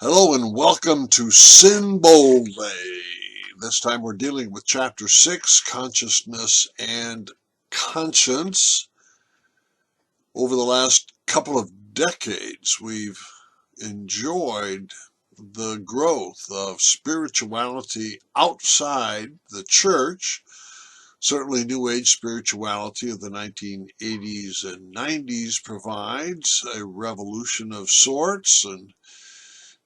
Hello and welcome to Sin Boldly. This time we're dealing with Chapter 6, Consciousness and Conscience. Over the last couple of decades, we've enjoyed the growth of spirituality outside the church. Certainly New Age spirituality of the 1980s and 90s provides a revolution of sorts, and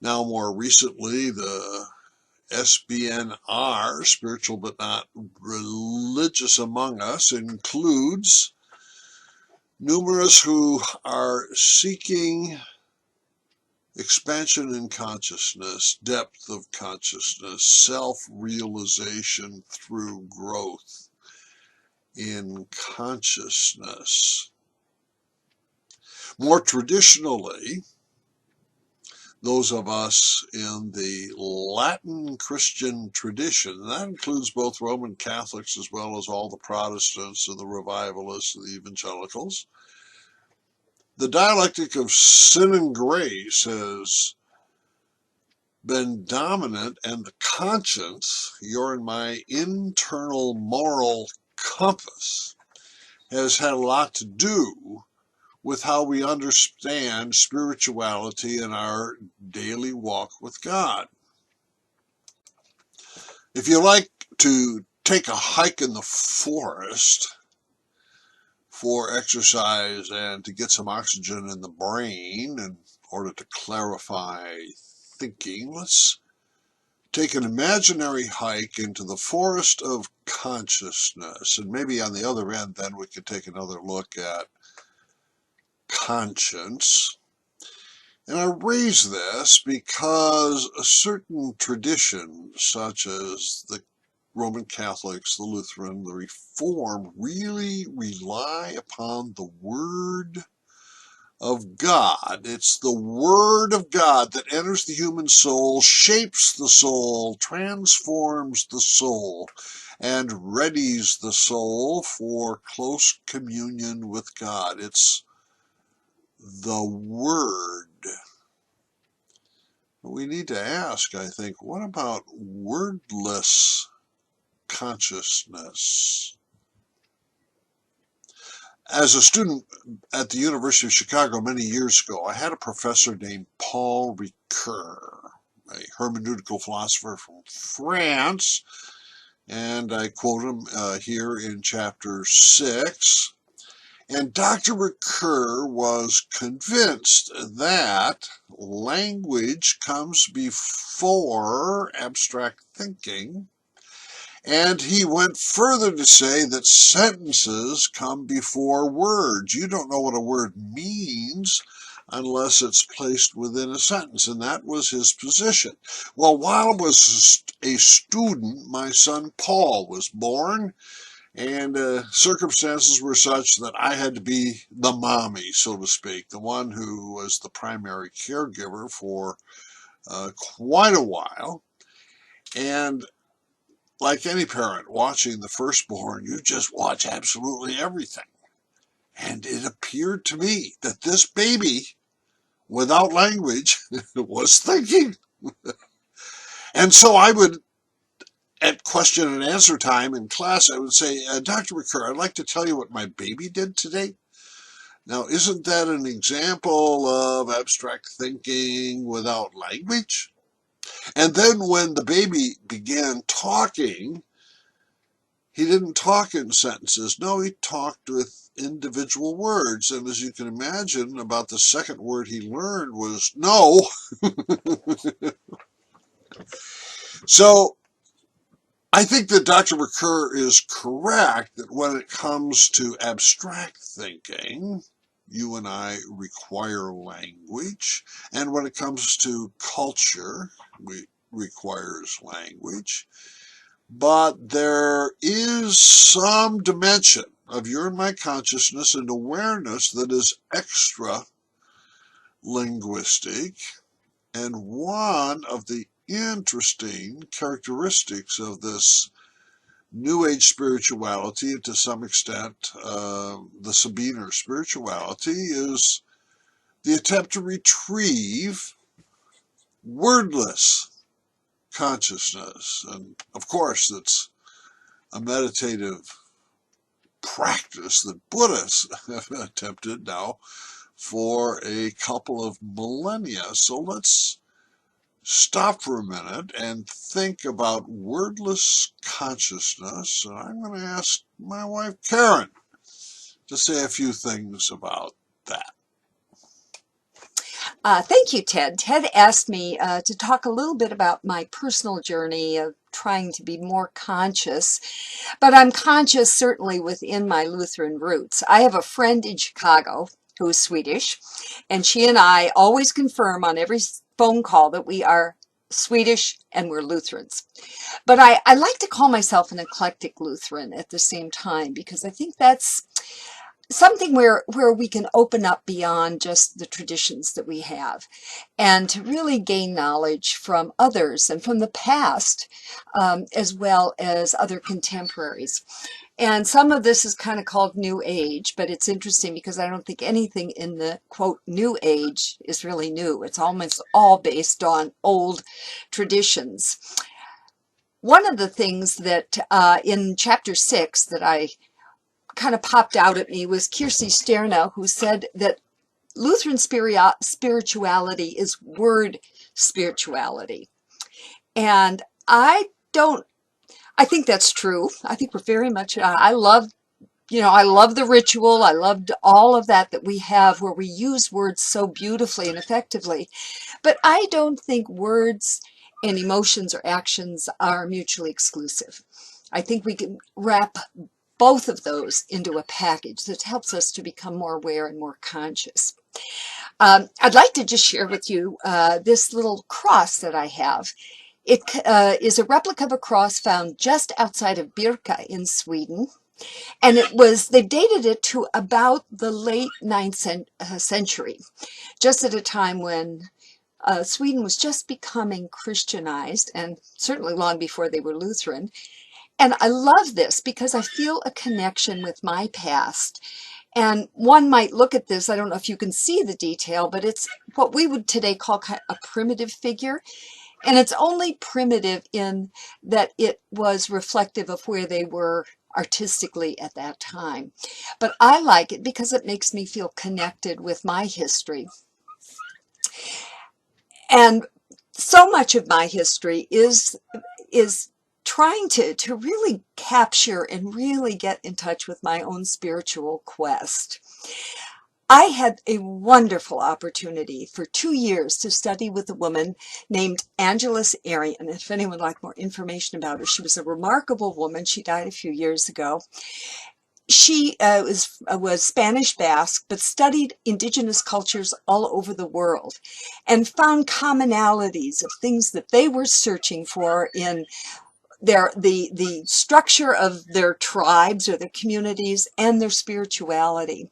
now more recently the SBNR, spiritual but not religious among us, includes numerous who are seeking expansion in consciousness, depth of consciousness, self-realization through growth in consciousness. More traditionally, those of us in the Latin Christian tradition, and that includes both Roman Catholics as well as all the Protestants and the revivalists and the evangelicals, the dialectic of sin and grace has been dominant, and the conscience, your and my internal moral compass, has had a lot to do with how we understand spirituality in our daily walk with God. If you like to take a hike in the forest for exercise and to get some oxygen in the brain in order to clarify thinking, let's take an imaginary hike into the forest of consciousness. And maybe on the other end, then we could take another look at conscience. And I raise this because a certain tradition, such as the Roman Catholics, the Lutheran, the Reformed, really rely upon the Word of God. It's the Word of God that enters the human soul, shapes the soul, transforms the soul, and readies the soul for close communion with God. It's the Word. We need to ask, I think, what about wordless consciousness? As a student at the University of Chicago many years ago, I had a professor named Paul Ricoeur, a hermeneutical philosopher from France, and I quote him here in chapter 6. And Dr. Ricoeur was convinced that language comes before abstract thinking, and he went further to say that sentences come before words. You don't know what a word means unless it's placed within a sentence, and that was his position. Well, while I was a student, my son Paul was born, and circumstances were such that I had to be the mommy, so to speak, the one who was the primary caregiver for quite a while. And like any parent watching the firstborn, you just watch absolutely everything. And it appeared to me that this baby, without language, was thinking. And so I would, at question and answer time in class, I would say, Dr. Ricoeur, I'd like to tell you what my baby did today. Now, isn't that an example of abstract thinking without language? And then when the baby began talking, he didn't talk in sentences. No, he talked with individual words. And as you can imagine, about the second word he learned was no. So I think that Dr. Ricoeur is correct that when it comes to abstract thinking, you and I require language. And when it comes to culture, we requires language. But there is some dimension of your and my consciousness and awareness that is extra linguistic. And one of the interesting characteristics of this New Age spirituality, and to some extent the Sabiner spirituality, is the attempt to retrieve wordless consciousness. And of course, it's a meditative practice that Buddhists have attempted now for a couple of millennia. So let's stop for a minute and think about wordless consciousness. And I'm going to ask my wife, Karen, to say a few things about that. Thank you, Ted. Ted asked me to talk a little bit about my personal journey of trying to be more conscious, but I'm conscious certainly within my Lutheran roots. I have a friend in Chicago who is Swedish, and she and I always confirm on every phone call that we are Swedish and we're Lutherans. But I like to call myself an eclectic Lutheran at the same time, because I think that's something where we can open up beyond just the traditions that we have and to really gain knowledge from others and from the past, as well as other contemporaries. And some of this is kind of called New Age, but it's interesting because I don't think anything in the quote New Age is really new. It's almost all based on old traditions. One of the things that in chapter 6 that I kind of popped out at me was Kirsi Stjerna, who said that Lutheran spirituality is word spirituality. And I think that's true. I think we're very much, I love the ritual. I loved all of that we have where we use words so beautifully and effectively. But I don't think words and emotions or actions are mutually exclusive. I think we can wrap both of those into a package that helps us to become more aware and more conscious. I'd like to just share with you this little cross that I have. It is a replica of a cross found just outside of Birka in Sweden. And they've dated it to about the late 9th century, just at a time when Sweden was just becoming Christianized, and certainly long before they were Lutheran. And I love this because I feel a connection with my past. And one might look at this, I don't know if you can see the detail, but it's what we would today call kind of a primitive figure. And it's only primitive in that it was reflective of where they were artistically at that time. But I like it because it makes me feel connected with my history. And so much of my history is trying to really capture and really get in touch with my own spiritual quest. I had a wonderful opportunity for 2 years to study with a woman named Angeles Arian. If anyone would like more information about her, she was a remarkable woman. She died a few years ago. She was Spanish Basque, but studied indigenous cultures all over the world and found commonalities of things that they were searching for in the structure of their tribes or their communities and their spirituality.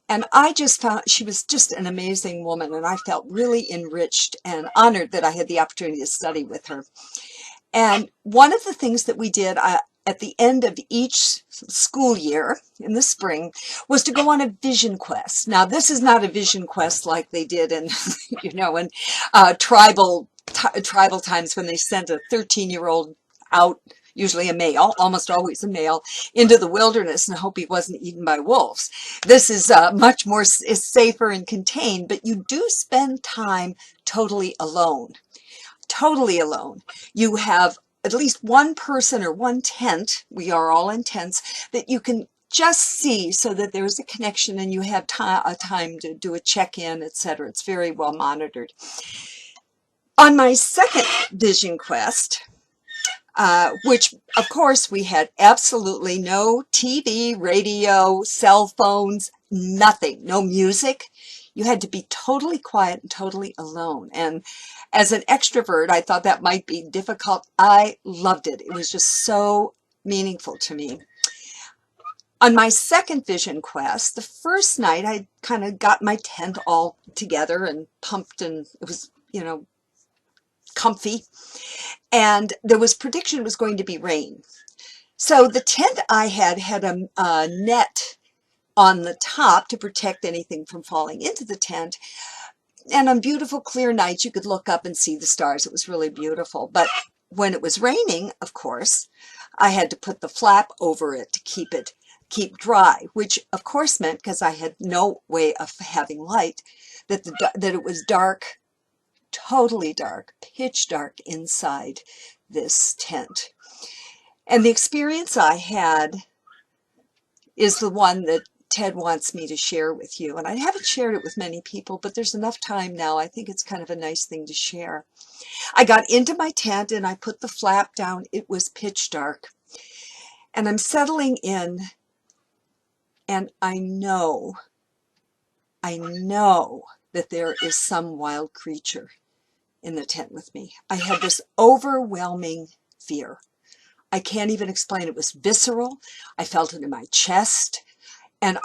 And I just found she was just an amazing woman, and I felt really enriched and honored that I had the opportunity to study with her. And one of the things that we did at the end of each school year in the spring was to go on a vision quest. Now, this is not a vision quest like they did in, in tribal times when they sent a 13-year-old out, usually a male, almost always a male, into the wilderness and hope he wasn't eaten by wolves. This is much more safer and contained, but you do spend time totally alone. Totally alone. You have at least one person or one tent, we are all in tents, that you can just see so that there's a connection and you have a time to do a check-in, etc. It's very well monitored. On my second vision quest, which of course we had absolutely no TV, radio, cell phones, nothing, no music. You had to be totally quiet and totally alone. And as an extrovert, I thought that might be difficult. I loved it. It was just so meaningful to me. On my second vision quest, the first night I kind of got my tent all together and pumped, and it was, comfy. And there was prediction it was going to be rain. So the tent I had a net on the top to protect anything from falling into the tent. And on beautiful, clear nights, you could look up and see the stars. It was really beautiful. But when it was raining, of course, I had to put the flap over it to keep dry, which of course meant, because I had no way of having light, that it was dark, totally dark, pitch dark inside this tent. And the experience I had is the one that Ted wants me to share with you. And I haven't shared it with many people, but there's enough time now. I think it's kind of a nice thing to share. I got into my tent and I put the flap down. It was pitch dark. And I'm settling in, and I know that there is some wild creature in the tent with me. I had this overwhelming fear. I can't even explain. It was visceral. I felt it in my chest, and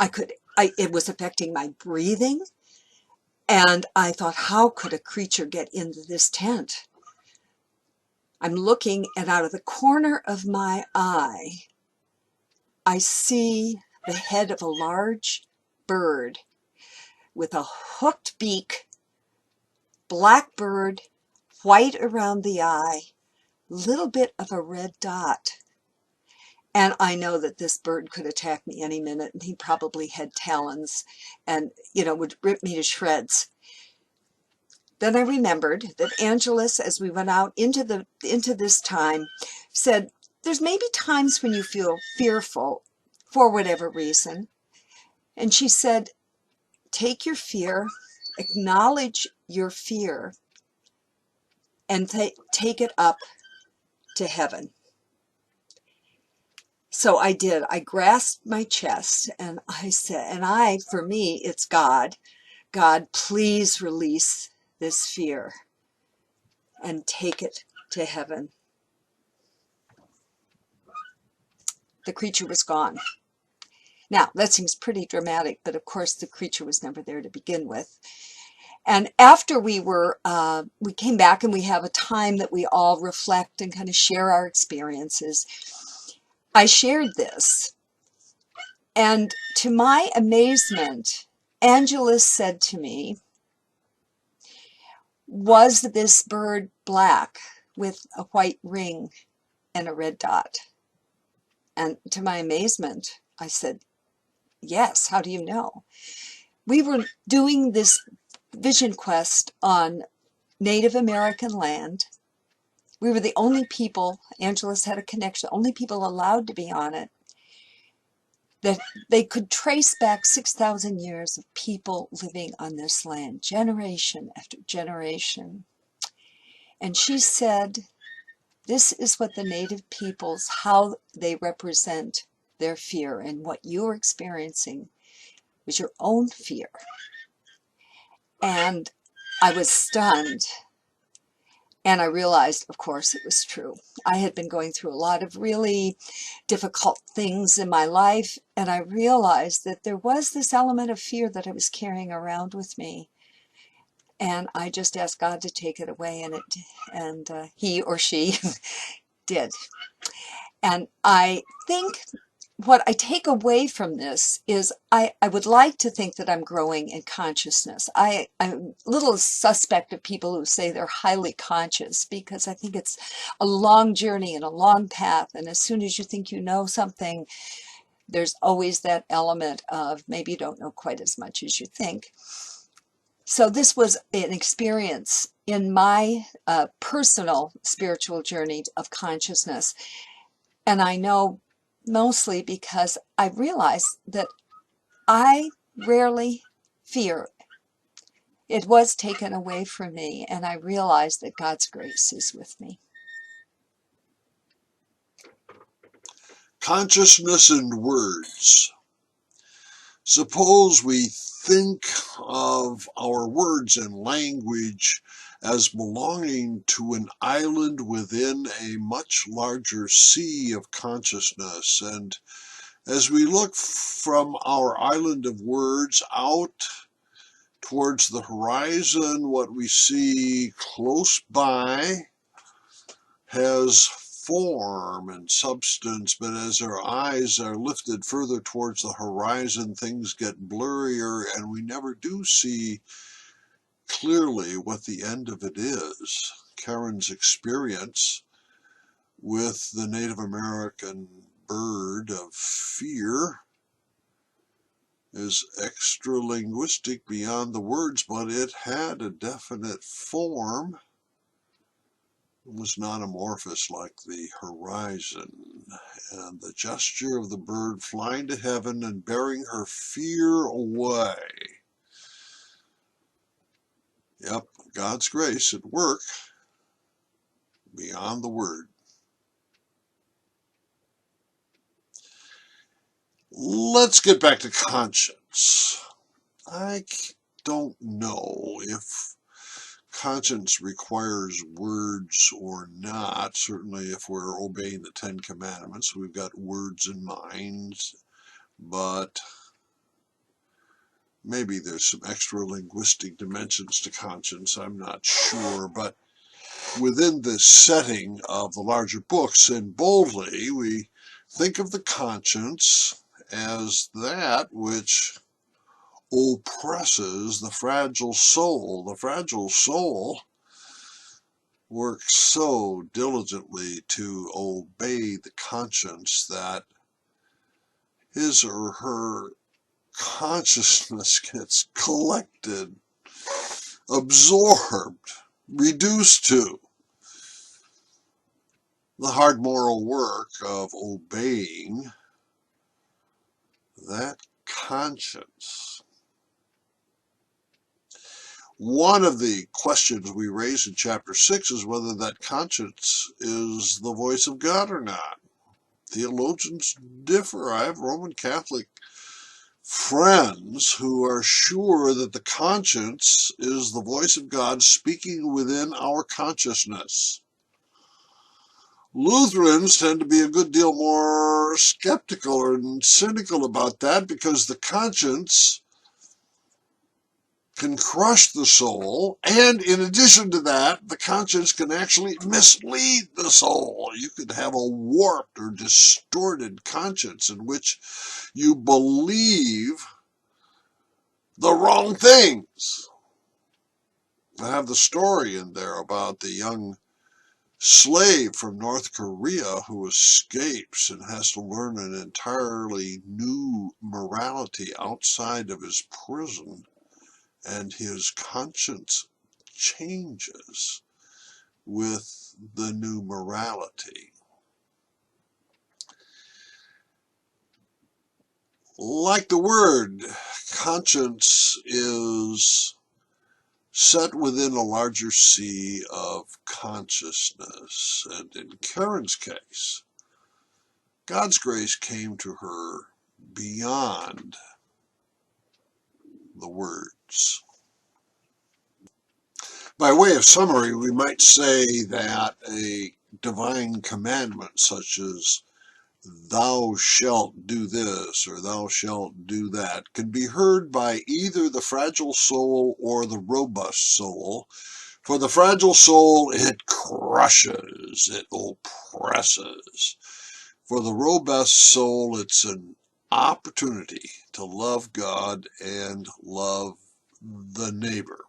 it was affecting my breathing. And I thought, how could a creature get into this tent? I'm looking, and out of the corner of my eye, I see the head of a large bird with a hooked beak, black bird, white around the eye, little bit of a red dot. And I know that this bird could attack me any minute, and he probably had talons and, would rip me to shreds. Then I remembered that Angelus, as we went out into this time, said, there's maybe times when you feel fearful for whatever reason. And she said, take your fear, acknowledge your fear, and take it up to heaven. So I did. I grasped my chest and I said, for me, it's God. God, please release this fear and take it to heaven. The creature was gone. Now, that seems pretty dramatic, but of course the creature was never there to begin with. And after we came back and we have a time that we all reflect and kind of share our experiences, I shared this. And to my amazement, Angelus said to me, was this bird black with a white ring and a red dot? And to my amazement, I said, yes, how do you know? We were doing this vision quest on Native American land. We were the only people, Angelus had a connection, only people allowed to be on it, that they could trace back 6,000 years of people living on this land, generation after generation. And she said, this is what the Native peoples, how they represent their fear, and what you're experiencing was your own fear. And I was stunned. And I realized, of course, it was true. I had been going through a lot of really difficult things in my life, and I realized that there was this element of fear that I was carrying around with me. And I just asked God to take it away, and he or she did. And I think what I take away from this is I would like to think that I'm growing in consciousness. I'm a little suspect of people who say they're highly conscious, because I think it's a long journey and a long path. And as soon as you think you know something, there's always that element of maybe you don't know quite as much as you think. So this was an experience in my personal spiritual journey of consciousness. And I know mostly because I realized that I rarely fear. It was taken away from me, and I realized that God's grace is with me. Consciousness and words. Suppose we think of our words and language as belonging to an island within a much larger sea of consciousness. And as we look from our island of words out towards the horizon, what we see close by has form and substance, but as our eyes are lifted further towards the horizon, things get blurrier, and we never do see clearly what the end of it is. Karen's experience with the Native American bird of fear is extra-linguistic beyond the words, but it had a definite form. It was not amorphous like the horizon, and the gesture of the bird flying to heaven and bearing her fear away. Yep, God's grace at work beyond the word. Let's get back to conscience. I don't know if conscience requires words or not. Certainly if we're obeying the Ten Commandments, we've got words in mind, but maybe there's some extra linguistic dimensions to conscience. I'm not sure, but within the setting of the larger books, and boldly, we think of the conscience as that which oppresses the fragile soul. The fragile soul works so diligently to obey the conscience that his or her consciousness gets collected, absorbed, reduced to the hard moral work of obeying that conscience. One of the questions we raise in chapter 6 is whether that conscience is the voice of God or not. Theologians differ. I have Roman Catholic friends who are sure that the conscience is the voice of God speaking within our consciousness. Lutherans tend to be a good deal more skeptical and cynical about that because the conscience can crush the soul, and in addition to that, the conscience can actually mislead the soul. You could have a warped or distorted conscience in which you believe the wrong things. I have the story in there about the young slave from North Korea who escapes and has to learn an entirely new morality outside of his prison, and his conscience changes with the new morality. Like the word, conscience is set within a larger sea of consciousness, and in Karen's case, God's grace came to her beyond the words. By way of summary, we might say that a divine commandment such as "thou shalt do this" or "thou shalt do that" can be heard by either the fragile soul or the robust soul. For the fragile soul, it crushes, it oppresses. For the robust soul, it's an opportunity to love God and love the neighbor.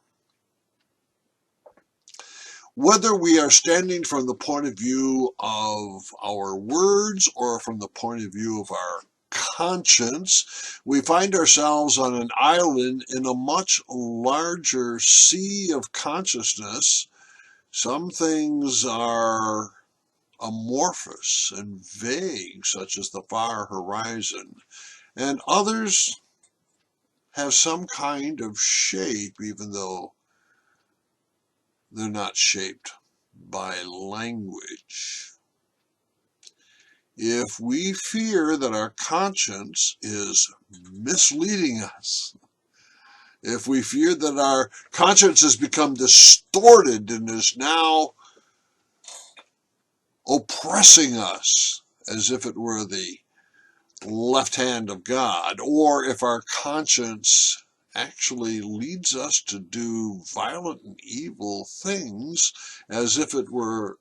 Whether we are standing from the point of view of our words or from the point of view of our conscience, we find ourselves on an island in a much larger sea of consciousness. Some things are amorphous and vague, such as the far horizon, and others have some kind of shape, even though they're not shaped by language. If we fear that our conscience is misleading us, if we fear that our conscience has become distorted and is now oppressing us as if it were the left hand of God, or if our conscience actually leads us to do violent and evil things as if it were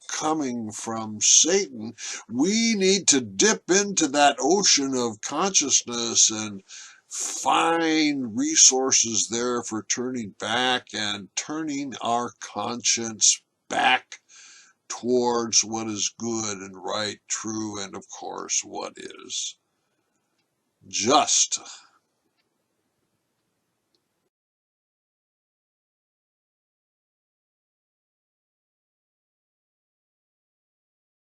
coming from Satan, we need to dip into that ocean of consciousness and find resources there for turning back and turning our conscience back towards what is good and right, true, and of course, what is just.